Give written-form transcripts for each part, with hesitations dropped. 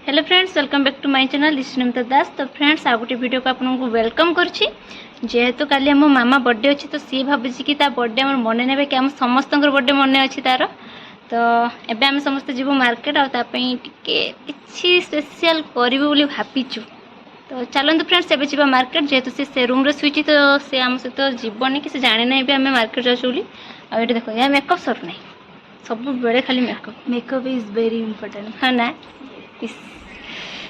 Hello friends, welcome back to my channel this Namita Das. तो friends आ गोटे video को आपको वेलकम करछि। जेहेतु काली आम मामा बर्थडे अच्छी तो सी भावुची कि बर्थडे आम मन ने कि आम समस्त बर्थडे मन अच्छी तार। तो एबे आम समस्त जीव मार्केट आपाई टी स्पेशल करूँ भावचु। तो चलते फ्रेंड्स एबे जीवा मार्केट जेहेतु से रूम रे सुईची तो से आम सहित जीवनी कि जाने ना आम मार्केट जाऊँ बोली। आठ देख या मेकअप सर ना सब बेले खाली मेकअप इज वेरी इंपोर्टेंट हाँ ना।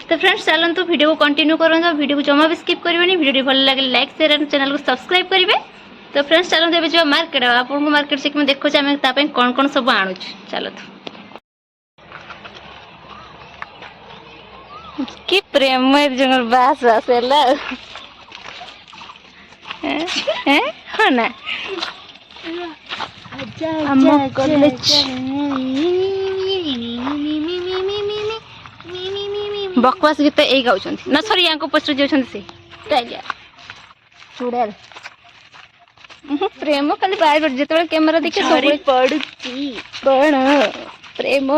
तो फ्रेंड्स चलते वीडियो को कंटिन्यू करूँ। वीडियो को जमा भी स्किप करेंगे। वीडियो भल लगे लाइक शेयर एंड चैनल को सब्सक्राइब करेंगे। तो फ्रेंड्स चलते एबे जो मार्केट आपको मार्केट से देखो आम कौन कौन सब आणु। चलतु कि प्रेम जन बास बास हाँ ना बकवास गीत यही गाँव ना सॉरी या पचर जाऊँगी चुड़ाल प्रेम खाली बाहर जो कैमेरा देखे पड़ू कौन प्रेम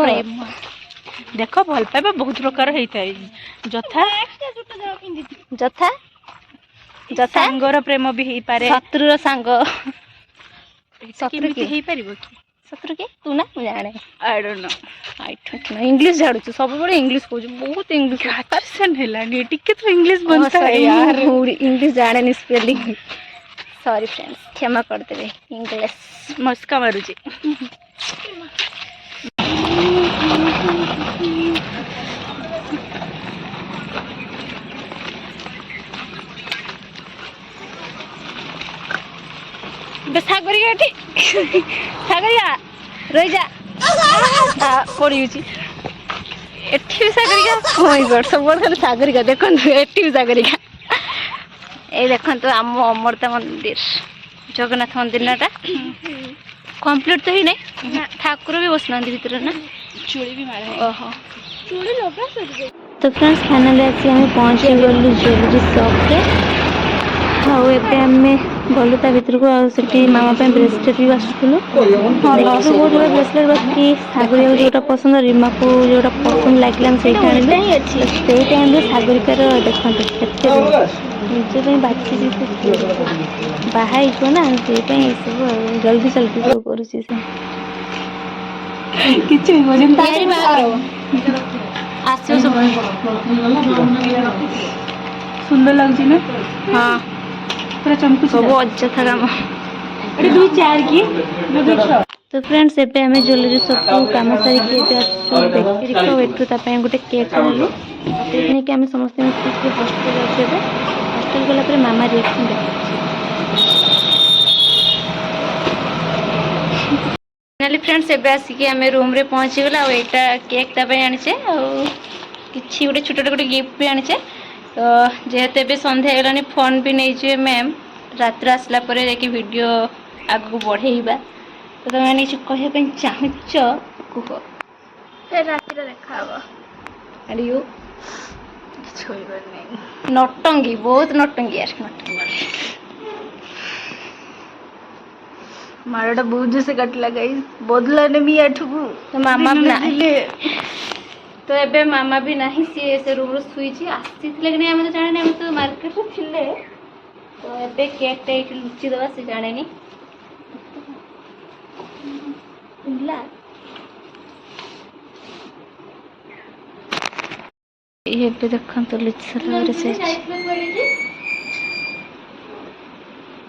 देख भल पाइबा बहुत प्रकार होता है जथा जथा जथा सांगर प्रेम भी हो पारे शत्रुर सांग शत्रु के हो पारिबो कि शत्रु के तू ना मुझे जाने आई डोंट नो इंग्लिश झाड़ू सब बड़े इंग्लिश कहूँ बहुत इंग्लिश आकर्षण है टिके तो इंग्लिश बनता है यार इंग्लिश जाने स्पेलिंग सॉरी फ्रेंड्स क्षमा कर देवे इंग्लिश मस्का मारुची सागरिया सागरिया रही जा पड़ी एठी भी सागरिका ओह गॉड सब खाली सागरिका देखो एठी भी सागरिका ये देखो आम अमृता मंदिर जगन्नाथ मंदिर नाटा कंप्लीट तो ही नहीं ठाकुर भी बसना भीतर ना चूड़ी भी मारे ओहो चूड़ी लगा। तो फ्रेंड्स फाइनली आसी आम पहुँच गलु ज्वेलरी शॉप रे आउ एम गलु ता भर को आठी मामा ब्रेसलेट भी बाछुलु बहुत गुड़ा ब्रेसलेट बाकी सागरिका जोटा पसंद रीमा को जोटा पसंद लगे से टाइम सागरिकार देखते निजे बाछी बाहर ना से सब जल्दी जल्दी सब कर सुंदर लगुच ना हाँ पूरा चमकू सब अजथा काम तो फ्रेंड्स एबे हमें ज्वेलरी सब काम सारिकी बेकरी को एठू गोटे केक आनलु नहीं आम समस्त हॉस्टेल अच्छे हॉस्टेल गला मामा रिएक्शन फाइनली फ्रेंड्स एबे आसिक आम रूम रे पहुँची गला और यहाँ केक आनीचे कि गोटे छोटे गोटे गिफ्ट भी आनीचे। तो जेहेतु एबे संध्या गलानी फोन भी नहीं मैम रात्र आसला पर जाकि वीडियो आगू बढ़ेबा। तो तुम मैंने कहवाई चाहूच कह रात देखा यू नटंगी बहुत नटंगी यार मारटा बहुत जोर से काटला गाइस बदला ने भी आठू तो मामा भी तो एबे मामा भी नहीं सी से रूम रो सुईची आसी कि नहीं आम तो जाने आम तो मार्केट रे थिले। तो एबे केक टा ये लुचि दवा से जाने नी ये पे देखन तो लुचि सलारे से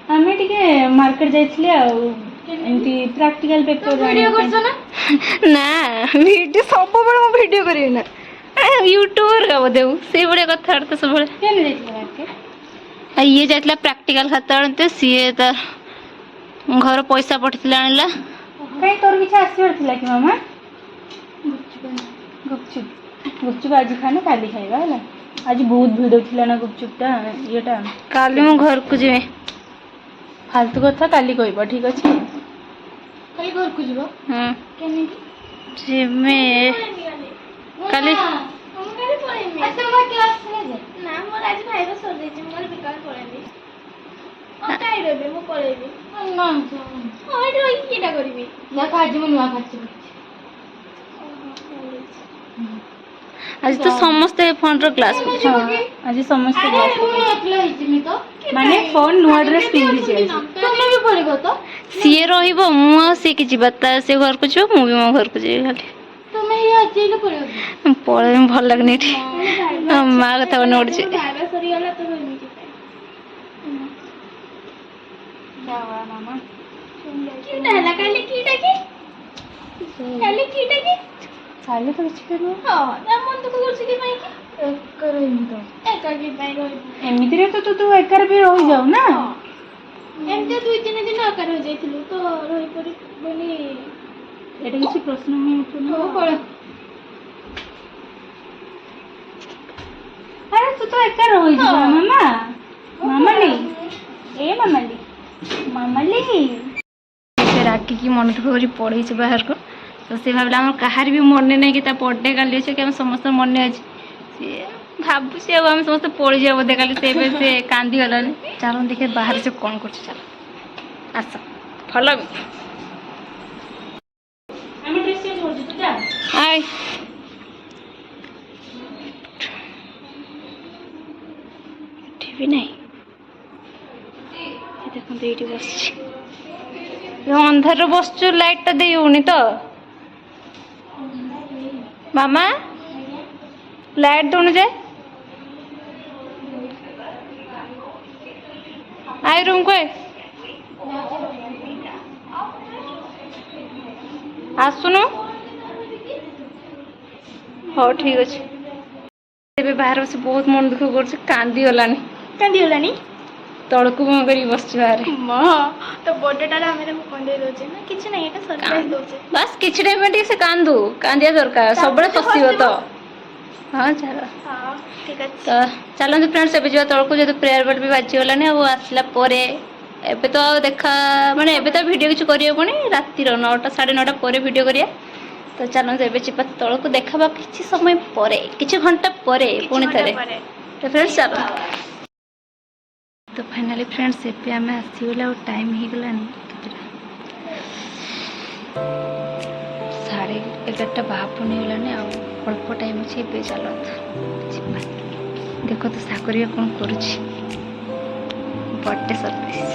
हमें टिके मार्केट जाइछले आ एंती प्रैक्टिकल पेपर वीडियो करछ ना वीडियो सब बड़ मो वीडियो करियो ना यूट्यूबर का बोदे से बड़े कथा तो सब केने जाइछले मार्केट ये जाइतला प्रैक्टिकल खाता आनते सीए त घर पैसा पठितला आनला कई तोर किछ आसीवर थिला कि मामा गुपचुप गुपचुप आज खाना काली खाइबा हला आज बहुत भीड़ थिला ना गुपचुपटा येटा काली मो घर को जेमे फालतू कथा काली कहब ठीक अच्छे कल घर को जीवो हां केने जेमे काली अच्छा मैं क्लास से जे ना मोर आज भाईबा सर दे जे मोर बिकाल पळेबी ओटाई देबे मो पळेबी ना हां एटा कीटा करबी ना आज मो नुवा खर्च आज तो समस्ते फोन रो क्लास हाँ आज समस्त क्लास माने फोन नुआ ड्रेस पिंधि छै सीए रहिबो मु से कि जीवा से घर को जीव मु भी मो घर को जीवी खाली पढ़े में भल लगनी माँ कथा मन पड़े मामा साले तो किछ करू एमिति रे तो तू एकर भी रह जाऊ ना एमते 2-3 दिन आकार हो जाइथिलु तो रही पड़ी बनी एटा किछ प्रश्न में उठनु अरे तू तो एकर रह जा मामा मामाली ए मामाली से राखी की मन दुख कर पढ़े बाहर को तो से भावला आम कहार भी मन नहीं कि बर्थडे काली अच्छे कि समस्त मन अच्छे सी भावुसी आम समस्त पड़ी जा बोधे काली से कांदी गलानी चलो देखे बाहर से कौन कर चल आस फल आय भी नहीं देखो ये बस अंधार बस लाइट टा दे होनी तो मामा लाइट दौड़ जाए आई रूम को आसुनु हाँ ठीक अच्छे बाहर बस बहुत मन दुख कर कांदी गलानी तड़कू मुँह कर बस बाहर तो बर्थडे हमें कंदे दोचे ना किछ नहीं एटा सरप्राइज दोचे बस किछ टाइम में से कांदू कांदिया दरकार सब फसिब तो हाँ चलो हां ठीक है तो चलो फ्रेंड्स एबे जो तड़कू जो प्रेयर बट भी बाजी गलानी आ आसला परे एबे तो देखा माने एबे तो वीडियो किछ करियो पणी राती 9टा 9:30 परे वीडियो करिया तो चलो एबे चिपा तड़कू देखाबा किछ समय परे किछ घंटा परे पुणी थरे तो फ्रेंड्स चलो तो फाइनली फ्रेंड्स एबे आम आसीगला और टाइम हो गलानी 11:30 बाहापुन होगलानी अल्प टाइम अच्छे ए चलत देख तो सागरिया कौन कर बर्थडे सरप्राइज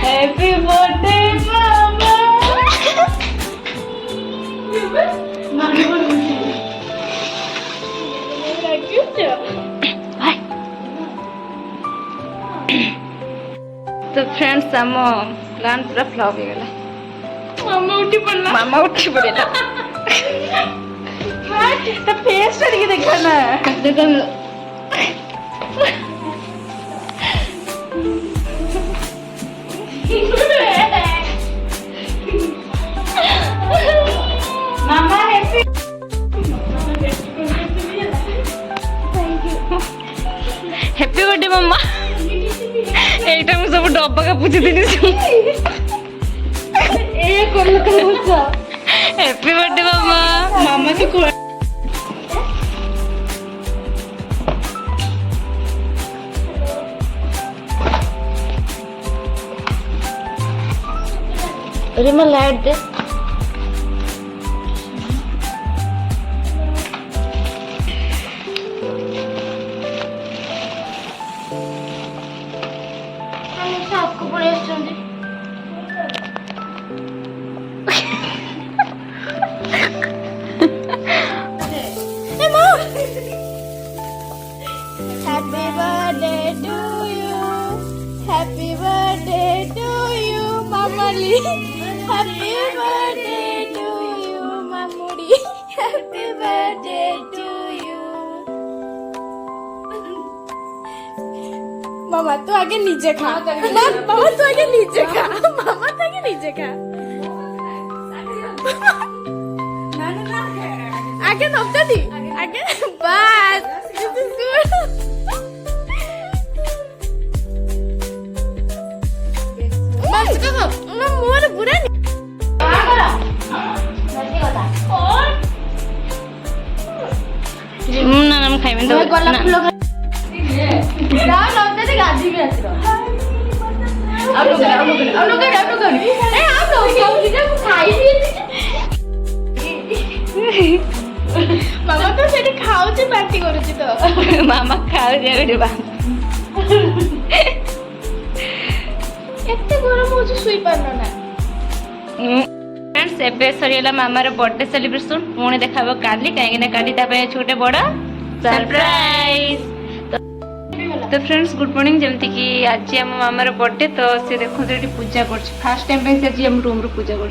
हैप्पी बर्थडे मामा तो फ्रेंड्स आम प्लान पूरा फ्लॉप हो गला मामा उठी पड़ेगा तो फेस करके देखा ना देखो मामा हैप्पी हैप्पी बर्थडे मम्मा एटा मु सब डब्बा का पूछ दिनी हैप्पी बर्थडे मम्मा मामा से को अरे मैं लाइट दे आपको बड़े सुंदर Happy birthday to you. Happy birthday to you, Mamali. Happy birthday to you, Mamudi. Happy birthday. मामा तू आगे नीचे खा मामा तू आगे नीचे खा मामा तू आगे नीचे खा आगे नौका दी आगे बस बस कहो मोर बुरा ନା ନା ମୁଁ ଖାଇବିନି ତ ମାମା ତ ସେଠି ଖାଉଛି ପାର୍ଟି କରୁଛି ତ ମାମା ଖାଉଛି ଏଠି ଏତେ ଗରମ ହଉଛି ଶୋଇପାରୁନ ନା फ्रेंड्स ଏବେ ସରିଗଲା ମାମାର ବର୍ଥଡେ ସେଲିବ୍ରେସନ୍ ପୁଣି ଦେଖାବ କାଲି କାହିଁକି ନା କାଲି ତା ପାଇଁ ଅଛି ଗୋଟେ ବଡ଼ ସରପ୍ରାଇଜ୍ तो फ्रेंड्स गुड मॉर्निंग जमती कि आज आम मामार बर्थडे तो सी देखो ये पूजा कर फास्ट टाइम पे आज आम रूम रू पूजा कर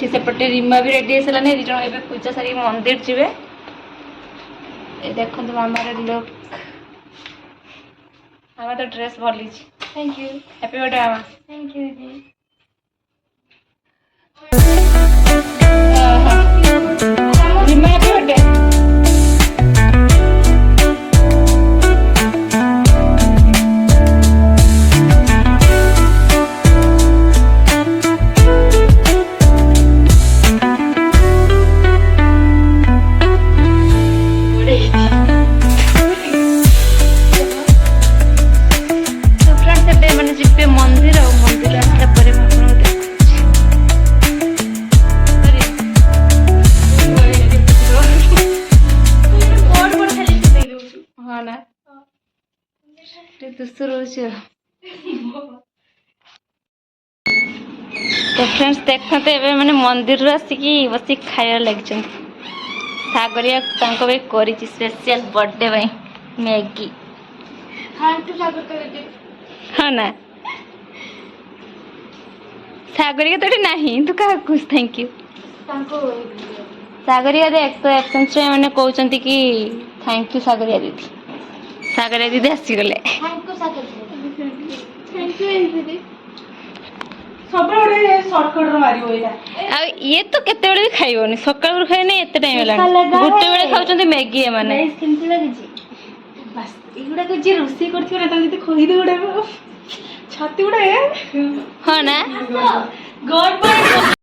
सेपटे रीमा भी रेडी है दी जन ए पूजा सारी मंदिर जी देखो मामार लुक मामा तो ड्रेस भल थैंक यू हैप्पी बर्थडे मामा थैंक यू दी रीमा हैप्पी बर्थडे तो फ्रेंड्स देखते ए मैंने मंदिर आसिकी बस खाया लगे सागरिया कर स्पेशल बर्थडे मैगी हाँ ना सागरिया तो नहीं तू क्या खुश थैंक यू सागरिया देख तो एब्सेंस मैंने कहते कि थैंक यू सागरिया दीदी सागरिया दीदी आसीगले ये तो केते बेले भी खाइबनी सकाळ खाइ नै एते टाइम होला गुटे बेले खाउचंती मैगी ए माने केमती लागिछि बस एगुडा को जे रोसी करथियो ना तमे जति खोहि दे गुडा छाती गुडा हां ना god bye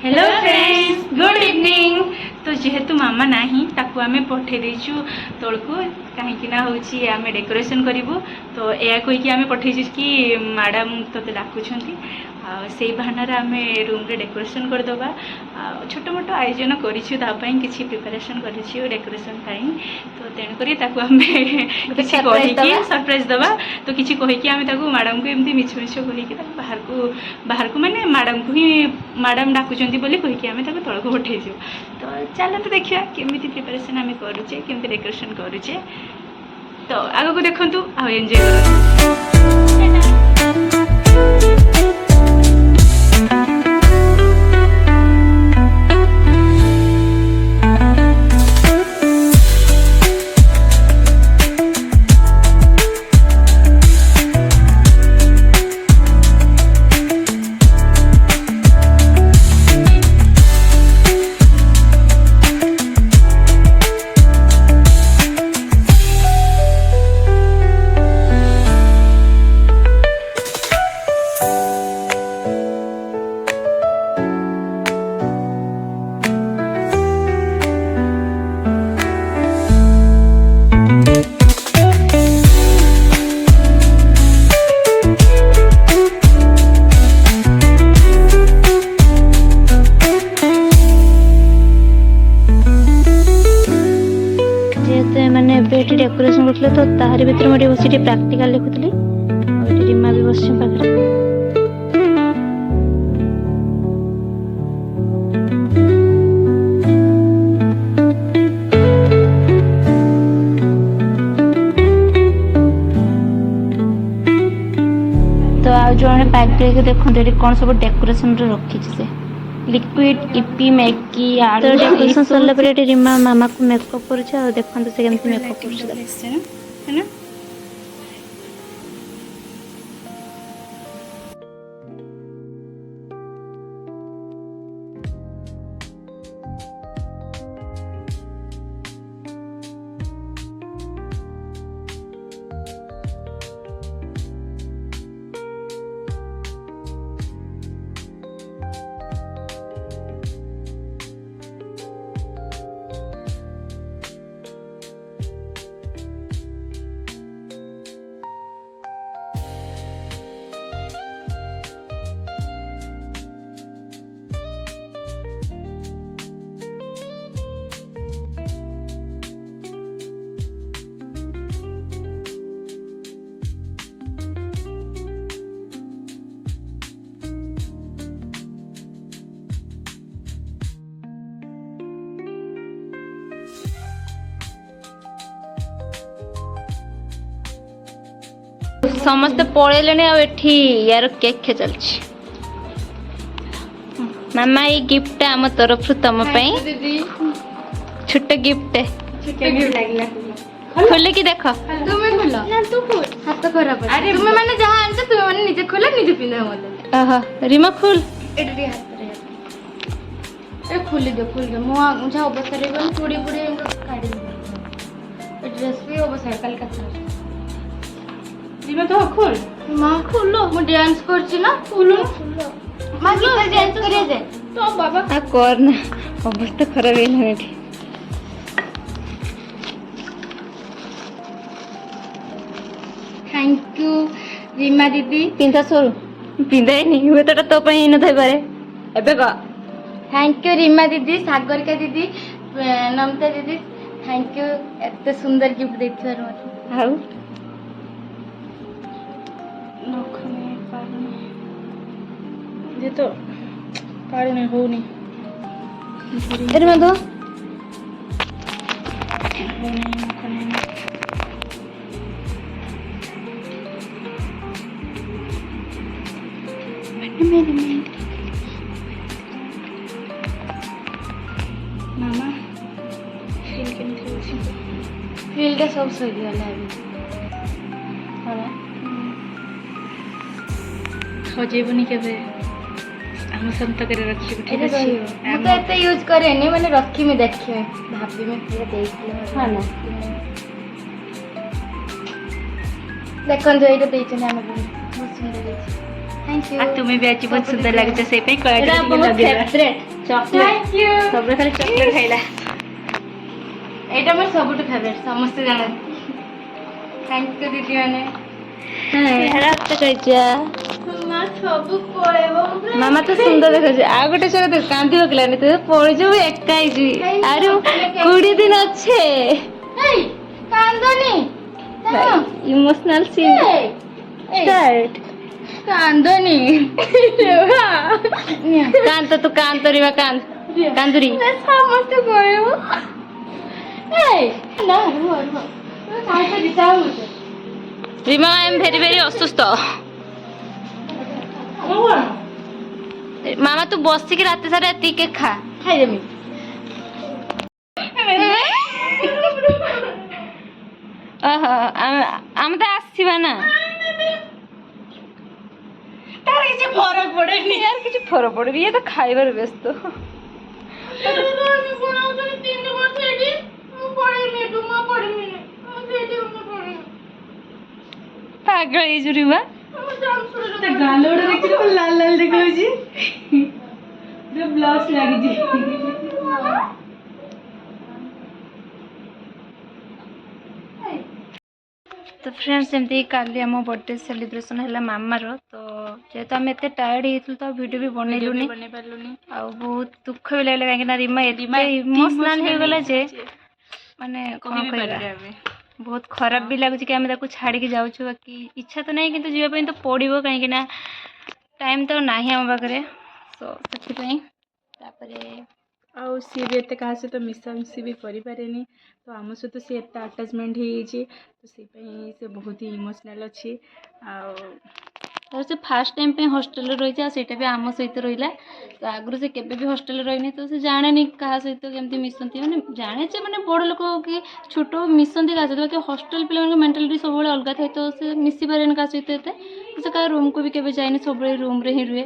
hello friends good evening तो जेहेतु मामा नाही ताकू आमे पठे देछु तळको कहीं ना होची आमे डेकोरेशन करिवो तो एया कोइ कि आमे पठेछु कि मैडम तते डाकुछंती से बहानार आम रूम रे डेकोरेशन करदबा छोट मोट आयोजन करिछु ता पई किछि प्रिपरेशन करिछु डेकोरेशन पई तो तेणुक सरप्राइज दबा तो किछि कहि कि आमे ताकू मैडम को एमती मिछ मिछ कहि कि बाहर को माने मैडम को ही मैडम डाकुचंती बोली कहि कि आमे ताकू तळ को उठेछु तो चलो तो देखिया केमिति प्रिपरेशन आमे करूचे केमिति डेकोरेशन करूचे तो आगो को देखंतु आ एन्जॉय करू डेकोरेशन करते तो ताहारी भीतर मुझे बस प्राक्टिकल लिखुली रीमा भी बस पाखे तो आज जड़े बैग देखते कौन सब डेकोरेशन रखी से लिक्विड इपी मैगी आलू डेकोरेशन सरला पर एटी रिमा मामा को मेकअप कर देखते से केमती मेकअप कर है ना। समस्ते पड़े आठी यार केक खे चलছি मामा ये गिफ्ट आम तरफ तुम दीदी छोट गिफ्ट खोल की देख तुम्हें खोलो ना तू खोल हाथ खराब अरे तुम्हें मैंने जहाँ आनছো तुम्हें मैंने निजे खोला निजे पिंधा मत ओहो रिमा खोल एडी हाथ रे अरे खोली दे मु जा अवसर रे बन पूरी पूरी काढी दे ड्रेस भी अवसर कल का रिमा तो खोल मां खोलो मु डांस करछी ना खोलो मां गीत डांस करे जे तो बाबा आ कर ना अवस्था खराब है एठी थैंक यू रीमा दीदी पिंधा सोर पिंधा नहीं हुए तो तो पई न थाई पारे एबे का थैंक यू रीमा दीदी सागरिका दीदी नमिता दीदी थैंक यू एते सुंदर गिफ्ट देथिबार मते हाउ नखने पारुनी जे तो पारुनी होनी अरे मैं दो मामा फील के फील का सब सही गला अभी हाँ खोजेबुनी केबे हम संत करे रखी ठीक एते अछि मु तो एते यूज करे नहीं मैंने रखी में देखी भाभी में पूरा देख लिया हाँ ना देखन जो एटा देछन हम बहुत सुंदर देछ थैंक यू आ तुम्हें भी आज बहुत सुंदर लागे से पे कळा एटा बहुत फेवरेट चॉकलेट थैंक यू सब खाली चॉकलेट खाइला एटा मोर सबुठ फेवरेट समस्त जाने थैंक यू दीदी माने हेरा तो कहजा मां सब पळेबो मामा तो सुंदर देखा आ गोटे छे तो कांदी बकलानी तो पड़ जो एकाई जी अरे 20 दिन अच्छे हेय कांदनी इमोशनल सीन स्टार्ट कांदनी कांत तो कांत रिवा कांत कांदुरी समस्त पळेबो हेय ना रुआ कांत दिसाउ रिमा आई एम वेरी असुस्थ मामा तू बसिक रात सारा एतिके खा खाई देमी ओहो आम तो आसीबा ना तार किसी फरक पड़ेनी यार किसी फरक पड़े ये तो खाइबार व्यस्त पागल ये जुरीवा ते गालोड देखि लाल लाल देखौजी जो ब्लाउज लागी जी तो फ्रेंड्स एमती काली आम बर्थडे सेलिब्रेशन है मामार तो जेहेतु आम एत टायर्ड होती तो वीडियो भी बनैलुनी बने पारलुनी आ बहुत दुख भी लगला कहीं रिमा इमोशनल हो गला जे माने कहि भी पारे बहुत खराब भी लगुच कि आम छाड़ी के जाऊँ बाकी इच्छा तो नहीं कि जावाई तो पड़ो कहीं टाइम तो ना आम पाखे सो से आउ सी भी एत क्या सहित मिसामिशी भी करें तो आम सहित सी एत आटाचमेंट हो तो से बहुत ही इमोशनल अच्छी ତାପରେ ସେ ଫାଷ୍ଟ ଟାଇମ୍ ପାଇଁ ହଷ୍ଟେଲରେ ରହିଛି ଆଉ ସେଇଟା ବି ଆମ ସହିତ ରହିଲା। ତ ଆଗରୁ ସେ କେବେ ବି ହଷ୍ଟେଲରେ ରହିନି ତ ସେ ଜାଣେନି କାହା ସହିତ କେମିତି ମିଶନ୍ତି ମାନେ ଜାଣିଛେ ମାନେ ବଡ଼ ଲୋକ କି ଛୋଟ ମିଶନ୍ତି କାହା ସହିତ ବାକି ହଷ୍ଟେଲ ପିଲାମାନଙ୍କ ମେଣ୍ଟାଲିଟି ସବୁବେଳେ ଅଲଗା ଥାଏ ତ ସେ ମିଶିପାରେନି କାହା ସହିତ ଏତେ ସେ କାହା ରୁମ୍କୁ ବି କେବେ ଯାଇନି ସବୁବେଳେ ରୁମ୍ରେ ହିଁ ରୁହେ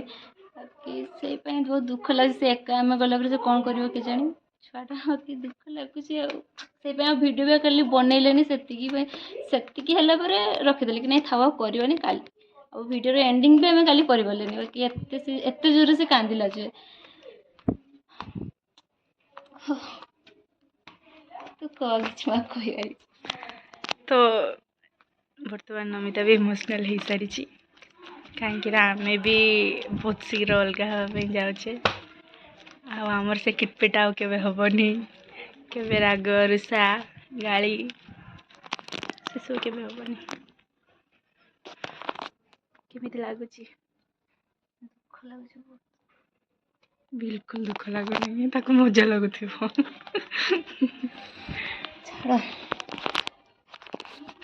ବାକି ସେଇ ପାଇଁ ବହୁତ ଦୁଃଖ ଲାଗୁଛି ସେ ଏକା ଆମେ ଗଲାପରେ ସେ କ'ଣ କରିବ କେଜାଣି ଛୁଆଟା ମୋତେ ଦୁଃଖ ଲାଗୁଛି ଆଉ ସେଇପାଇଁ ଆଉ ଭିଡ଼ିଓ ବି କାଲି ବନେଇଲେନି ସେତିକି ହେଲା ପରେ ରଖିଦେଲି କି ନାଇଁ ଥାଉ ଆଉ କରିବନି କାଲି ଆଉ ଭିଡ଼ିଓର ଏଣ୍ଡିଙ୍ଗ ବି ଆମେ କାଲି କରିପାରିଲେନି ବାକି ଏତେ ଜୋରରେ ସେ କାନ୍ଦିଲା ଯେ ତୁ କହ କିଛି ମା କହିବାରି ତ ବର୍ତ୍ତମାନ ନମିତା ବି ଇମୋସନାଲ୍ ହେଇସାରିଛି କାହିଁକିନା ଆମେ ବି ବହୁତ ଶୀଘ୍ର ଅଲଗା ହେବା ପାଇଁ ଯାଉଛେ ଆଉ ଆମର ସେ କିଟପିଟ ଆଉ କେବେ ହେବନି କେବେ ରାଗ ରୁଷା ଗାଳି ସେସବୁ କେବେ ହେବନି। କେମିତି ଲାଗୁଛି? ଦୁଃଖ ଲାଗୁଛି ବହୁତ। ବିଲକୁଲ ଦୁଃଖ ଲାଗୁନି ତାକୁ ମଜା ଲାଗୁଥିବ। ଛାଡ଼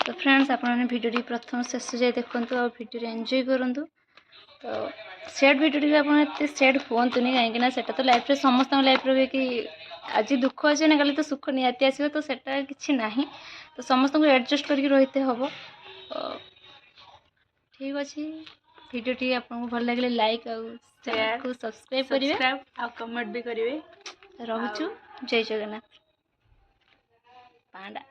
ତ ଫ୍ରେଣ୍ଡସ୍ ଆପଣମାନେ ଭିଡ଼ିଓଟି ପ୍ରଥମ ଶେଷ ଯାଏ ଦେଖନ୍ତୁ ଆଉ ଭିଡ଼ିଓରେ ଏନ୍ଜୟ କରନ୍ତୁ ତ ସେଟ୍ ଭିଡ଼ିଓଟି ବି ଆପଣ ଏତେ ସେଟ୍ ହୁଅନ୍ତୁନି କାହିଁକିନା ସେଇଟା ତ ଲାଇଫ୍ରେ ସମସ୍ତଙ୍କ ଲାଇଫ୍ରେ ହୁଏ କି ଆଜି ଦୁଃଖ ଅଛି ନା କାଲି ତ ସୁଖ ନିହାତି ଆସିବ ତ ସେଇଟା କିଛି ନାହିଁ ତ ସମସ୍ତଙ୍କୁ ଆଡ଼ଜଷ୍ଟ କରିକି ରହିତେ ହେବ ଠିକ୍ ଅଛି ଭିଡ଼ିଓଟି ଆପଣଙ୍କୁ ଭଲ ଲାଗିଲେ ଲାଇକ୍ ଆଉ ଚ୍ୟାନେଲକୁ ସବସ୍କ୍ରାଇବ୍ କରିବେ ଆଉ କମେଣ୍ଟ ବି କରିବେ। ରହୁଛୁ ଜୟ ଜଗନ୍ନାଥ ପାଣ୍ଡା।